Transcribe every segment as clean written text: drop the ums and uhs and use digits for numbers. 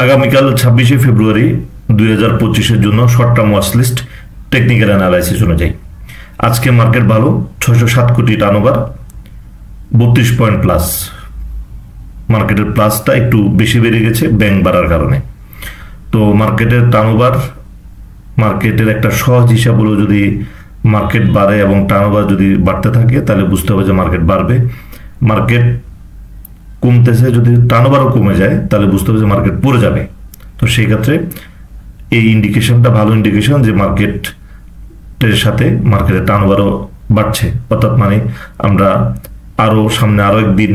আগামীকাল 26শে ফেব্রুয়ারি 2025-এর জন্য short term watch list technical analysis অনুযায়ী আজকে মার্কেট ভালো, 607 কোটি টার্নওভার, 32 পয়েন্ট প্লাস। মার্কেটের প্লাসটা একটু বেশি বেড়ে গেছে ব্যাংক বাড়ার কারণে। তো মার্কেটের টার্নওভার, মার্কেটের একটা সহজ হিসাব হলো যদি মার্কেট বাড়ে এবং টার্নওভার যদি বাড়তে থাকে তাহলে বুঝতে হবে যে মার্কেট বাড়বে। মার্কেট কমতেছে, যদি টার্নওভারও কমে যায় তাহলে বুঝতে হবে যে মার্কেট পড়ে যাবে। তো সেই ক্ষেত্রে এই ইন্ডিকেশনটা ভালো ইন্ডিকেশন যে মার্কেটের সাথে মার্কেটের টার্নওভারও বাড়ছে, অর্থাৎ মানে আমরা আরো একদিন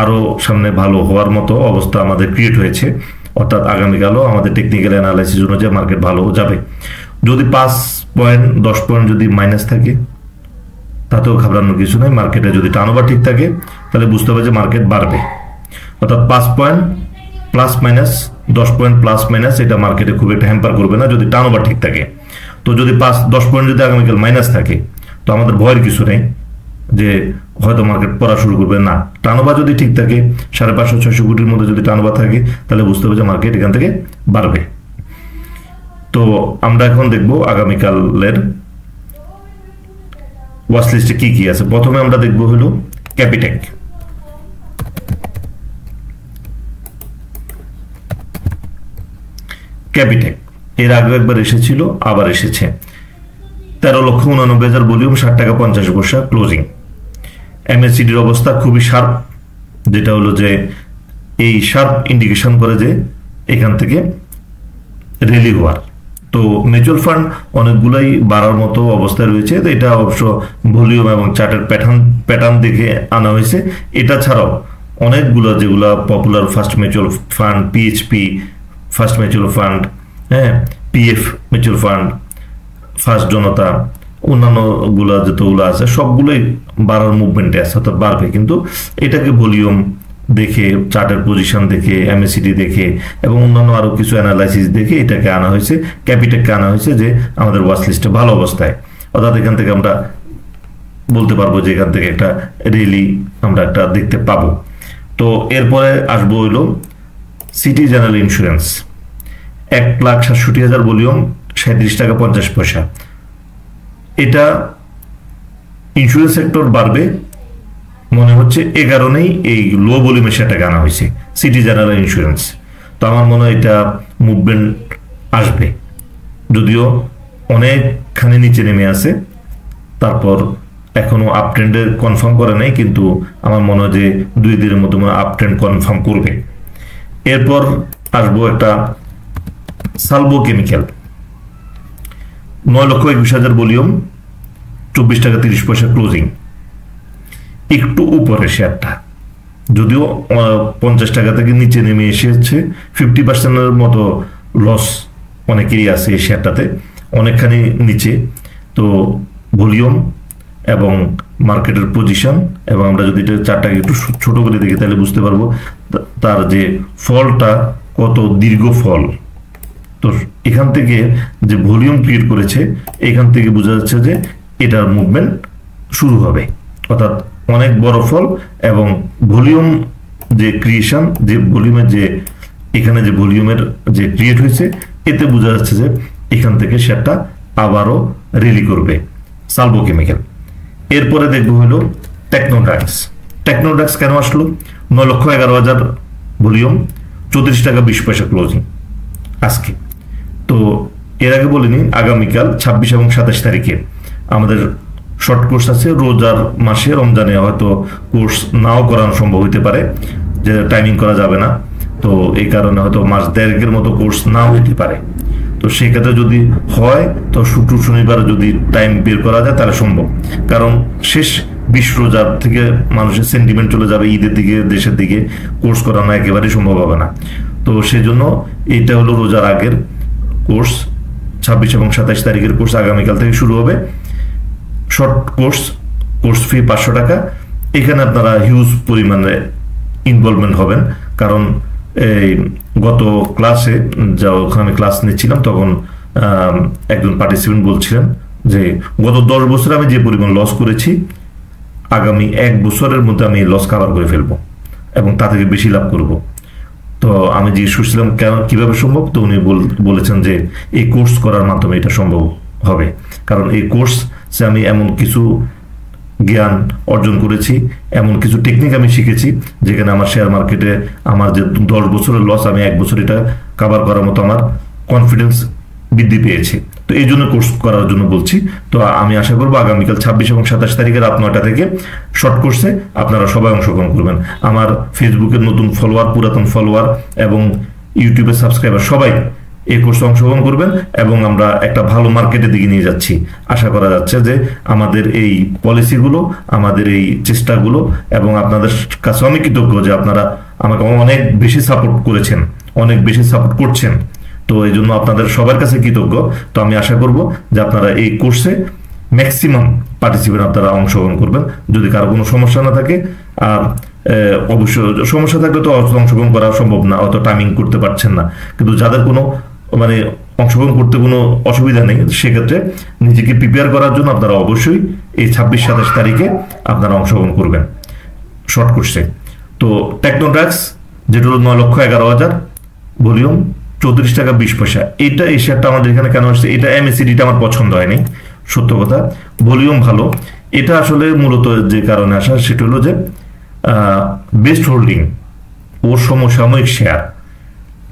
আরো সামনে ভালো হওয়ার মতো অবস্থা আমাদের ক্রিয়েট হয়েছে, অর্থাৎ আগামীকালও আমাদের টেকনিক্যাল অ্যানালাইসিস অনুযায়ী মার্কেট ভালো যাবে। যদি 5 পয়েন্ট 10 পয়েন্ট যদি মাইনাস থাকে তাতেও ঘাবড়ানোর কিছু নেই। মার্কেটে যদি টার্নওভার ঠিক থাকে তাহলে বুঝতে হবে যে মার্কেট বাড়বে, অর্থাৎ 5 point plus minus 10 point plus minus এটা মার্কেটে খুব একটা হ্যাম্পার করবে না যদি টার্নওভার ঠিক থাকে। তো যদি 5-10 পয়েন্ট যদি আগামীকাল মাইনাস থাকে তো আমাদের ভয়ের কিছু নেই যে হয়তো মার্কেট পড়া শুরু করবে না। টার্নওভার যদি ঠিক থাকে 550-600 কোটির মধ্যে যদি টার্নওভার থাকে তাহলে বুঝতে হবে যে মার্কেট এখান থেকে বাড়বে। তো আমরা এখন দেখব আগামীকালের ওয়াচ লিস্টে কি কি আছে। প্রথমে আমরা দেখব হলো ক্যাপিটেক। ক্যাপিটেক এর আগে একবার এসেছিল, আবার এসেছে। 13,89,000 ভলিউম, 60 টাকা 50 পয়সা ক্লোজিং। এমএসসিডির অবস্থা খুবই শার্প, যেটা হলো যে এই শার্প ইন্ডিকেশন করে যে এখান থেকে রেলি হওয়ার। তো মিউচুয়াল ফান্ড অনেকগুলাই বাড়ার মতো অবস্থায় রয়েছে। এটা অবশ্য ভলিউম এবং চার্টের প্যাটার্ন দেখে আনা হয়েছে। এটা ছাড়াও অনেকগুলো যেগুলো popular first mutual fund, PHP first mutual fund, হ্যাঁ, পিএফ মিউচুয়াল ফান্ড, ফার্স্ট জনতা, অন্যান্যগুলো যতগুলো আছে সবগুলোই বাড়ার মুভমেন্টে আছে, অর্থাৎ বাড়বে। কিন্তু এটাকে ভলিউম দেখে, চার্টের পজিশন দেখে, এমএসিডি দেখে এবং অন্যান্য আরো কিছু অ্যানালাইসিস দেখে এটাকে আনা হয়েছে, ক্যাপিটেককে আনা হয়েছে যে আমাদের ওয়াচ লিস্টে ভালো অবস্থায়। অর্থাৎ এখান থেকে আমরা বলতে পারবো যে এখান থেকে একটা রেলি আমরা একটা দেখতে পাবো। তো এরপরে আসবো হইলো সিটি জেনারেল ইন্স্যুরেন্স। 1,67,000 ভলিউম, 37 টাকা 50 পয়সা। এটা ইন্স্যুরেন্স সেক্টর বাড়বে মনে হচ্ছে, এ কারণেই এই লো ভলিউমে সেটাকে আনা হয়েছে সিটি জেনারেল ইন্স্যুরেন্স। তো আমার মনে হয় এটা মুভমেন্ট আসবে, যদিও অনেকখানি নিচে নেমে আছে, তারপর এখনো আপ ট্রেন্ডের কনফার্ম করে নাই, কিন্তু আমার মনে হয় যে 2 দিনের মধ্যে আপ ট্রেন্ড কনফার্ম করবে। এরপর আসবো একটা সালভো কেমিক্যাল। 9,21,000 ভলিউম, 24 টাকা 30 পয়সা ক্লোজিং। একটু উপরে শেয়ারটা, যদিও 50 টাকা থেকে নিচে নেমে এসেছে। 50%-এর মতো লস অনেকেরই আছে এই শেয়ারটাতে, অনেকখানি নিচে। তো ভলিউম এবং মার্কেটের পজিশন এবং আমরা যদি এটা চারটাকে একটু ছোট করে দেখি তাহলে বুঝতে পারবো তার যে ফলটা কত দীর্ঘ ফল। তো এখান থেকে যে ভলিউম ক্রিয়েট করেছে, এখান থেকে বোঝা যাচ্ছে যে এটার মুভমেন্ট শুরু হবে, অর্থাৎ অনেক বড় ফল এবং ভলিউম যে ক্রিয়েশন, যে ভলিউমের যে এখানে যে ভলিউমের যে ক্রিয়েট হয়েছে, এতে বোঝা যাচ্ছে যে এখান থেকে শেয়ারটা আবারও রেলি করবে সালভো কেমিক্যাল। এরপরে দেখবো হলো টেকনোড্রাক্স। টেকনোড্রাক্স কেন আসলো? 9,11,000 ভলিউম, 34 টাকা 20 পয়সা ক্লোজিং আজকে। তো এর আগে বলিনি, আগামীকাল 26 এবং 27 তারিখে আমাদের শর্ট কোর্স আছে। রোজার মাসে, রমজানে হয়তো কোর্স নাও করানো সম্ভব হতে পারে, যে টাইমিং করা যাবে না। তো এই কারণে হয়তো মাস দেড়েকের মতো কোর্স নাও হতে পারে। তো সেক্ষেত্রে যদি হয় তো শুক্র শনিবার যদি টাইম বের করা যায় তাহলে সম্ভব, কারণ শেষ 20 রোজার থেকে মানুষের সেন্টিমেন্ট চলে যাবে ঈদের দিকে, দেশের দিকে, কোর্স করানো একেবারেই সম্ভব হবে না। তো সেজন্য এটা হলো রোজার আগের কোর্স। 26 এবং 27 তারিখের কোর্স আগামীকাল থেকে শুরু হবে। শর্ট কোর্স ফি 500 টাকা। এখানে আপনারা হিউজ পরিমাণে ইনভলভমেন্ট হবেন, কারণ এই গত ক্লাসে যখন আমি ক্লাস নিচ্ছিলাম তখন একজন পার্টিসিপেন্ট বলছিলেন যে গত 10 বছরে আমি যে পরিমাণ লস করেছি, আগামী 1 বছরের মধ্যে আমি লস কাভার করে ফেলবো এবং তা থেকে বেশি লাভ করব। তো তো আমি জিজ্ঞেস করছিলাম কেন, কিভাবে সম্ভব, তো উনি বলেছেন যে এই কোর্স করার মাধ্যমে এটা সম্ভব হবে। কারণ এই কোর্সে আমি এমন কিছু জ্ঞান অর্জন করেছি, এমন কিছু টেকনিক আমি শিখেছি, যেখানে আমার শেয়ার মার্কেটে আমার যে 10 বছরের লস, আমি 1 বছর এটা কাভার করার মতো আমার কনফিডেন্স বৃদ্ধি পেয়েছে। তো এই জন্য কোর্স করার জন্য বলছি। তো আমি আশা করবো আগামীকাল 26 এবং 27 তারিখে রাত 9টা থেকে শর্ট কোর্সে আপনারা সবাই অংশগ্রহণ করবেন। আমার ফেসবুকের নতুন ফলোয়ার, পুরাতন ফলোয়ার এবং ইউটিউবের সাবস্ক্রাইবার সবাই এই কোর্সে অংশগ্রহণ করবেন, এবং আমরা একটা ভালো মার্কেটের দিকে নিয়ে যাচ্ছি। আশা করা যাচ্ছে যে আমাদের এই পলিসিগুলো, আমাদের এই চেষ্টাগুলো, এবং আপনাদের কাছে আমি কৃতজ্ঞ যে আপনারা আমাকে অনেক বেশি সাপোর্ট করেছেন, অনেক বেশি সাপোর্ট করছেন। তো এই জন্য আপনাদের সবার কাছে কৃতজ্ঞ। তো আমি আশা করব যে আপনারা এই কোর্সে ম্যাক্সিমাম পার্টিসিপেন্ট আপনারা অংশগ্রহণ করবেন। যদি কারো কোনো সমস্যা না থাকে, আর অবশ্য সমস্যা থাকলে তো অংশগ্রহণ করা সম্ভব না, অত টাইমিং করতে পারছেন না, কিন্তু যাদের কোনো মানে অংশগ্রহণ করতে কোনো অসুবিধা নেই, সেক্ষেত্রে নিজেকে প্রিপেয়ার করার জন্য আপনারা অবশ্যই এই 26-27 তারিখে আপনারা অংশগ্রহণ করবেন শর্ট কোর্সে। তো টেকনোড্রাক্স, যেটা হলো 9,11,000, ভলিউম 34 টাকা 20 পয়সা। এটা এই শেয়ারটা আমাদের এখানে কেন আসছে, এটা এমএসিডিটা আমার পছন্দ হয়নি, সত্য কথা। ভলিউম ভালো, এটা আসলে মূলত যে কারণে আসা সেটা হলো যে বেস্ট হোল্ডিং ওর সমসাময়িক শেয়ার,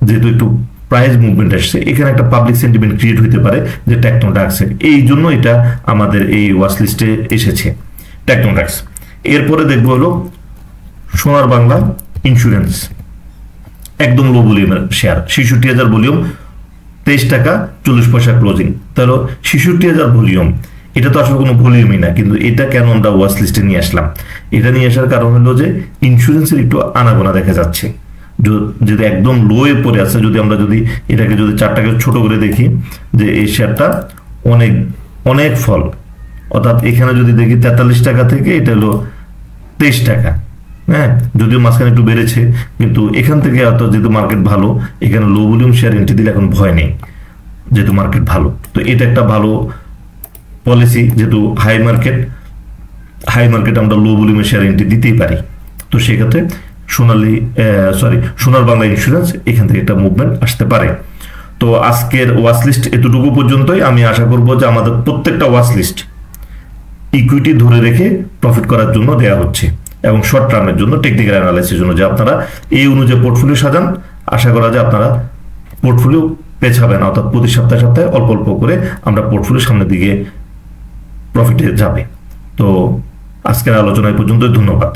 যেহেতু একটু প্রাইস মুভমেন্ট আসছে, এখানে একটা পাবলিক সেন্টিমেন্ট ক্রিয়েট হতে পারে যে টেকনোড্রাক্সের, এই জন্য এটা আমাদের এই ওয়াচ লিস্টে এসেছে টেকনোড্রাক্স। এরপরে দেখবো হলো সোনার বাংলা ইন্স্যুরেন্স, একদম লো ভলিউমের শেয়ার, 66,000 ভলিউম, 23 টাকা 40 পয়সা ক্লোজিং। তাহলে 66,000 ভলিউম, এটা তো আসলে কোনো ভলিউমই না, কিন্তু এটা কেন আমরা ওয়াচ লিস্টে নিয়ে আসলাম? এটা নিয়ে আসার কারণ হলো যে ইন্স্যুরেন্সের একটু আনাগোনা দেখা যাচ্ছে, যদি একদম লোয়ে পড়ে আছে। যদি এটাকে যদি চারটাকে ছোট করে দেখি, যে এই শেয়ারটা অনেক অনেক ফল, অর্থাৎ এখানে যদি দেখি 43 টাকা থেকে এটা হলো 23 টাকা, হ্যাঁ, যদিও মাঝখানে একটু বেড়েছে, কিন্তু এখান থেকে যেহেতু মার্কেট ভালো, এখানে লো ভলিউম শেয়ার এন্ট্রি দিলে এখন ভয় নেই, যেহেতু মার্কেট ভালো। তো এটা একটা ভালো পলিসি, যেহেতু হাই মার্কেট আমরা লো ভলিউমের শেয়ার এন্ট্রি দিতেই পারি। তো সেক্ষেত্রে সোনার বাংলা ইন্স্যুরেন্স, এখান থেকে একটা মুভমেন্ট আসতে পারে। তো আজকের ওয়াচ লিস্ট এতটুকু পর্যন্তই। আমি আশা করব যে আমাদের প্রত্যেকটা ওয়াচ লিস্ট ইকুইটি ধরে রেখে প্রফিট করার জন্য দেওয়া হচ্ছে, এবং শর্ট টার্মের জন্য টেকনিক্যাল অ্যানালাইসিসের জন্য, যে আপনারা এই অনুযায়ী পোর্টফোলিও সাজান। আশা করা যায় আপনারা পোর্টফোলিও পেছাবেন, অর্থাৎ প্রতি সপ্তাহে অল্প অল্প করে আমরা পোর্টফোলিও সামনের দিকে প্রফিটে যাবে। তো আজকের আলোচনা এই পর্যন্ত, ধন্যবাদ।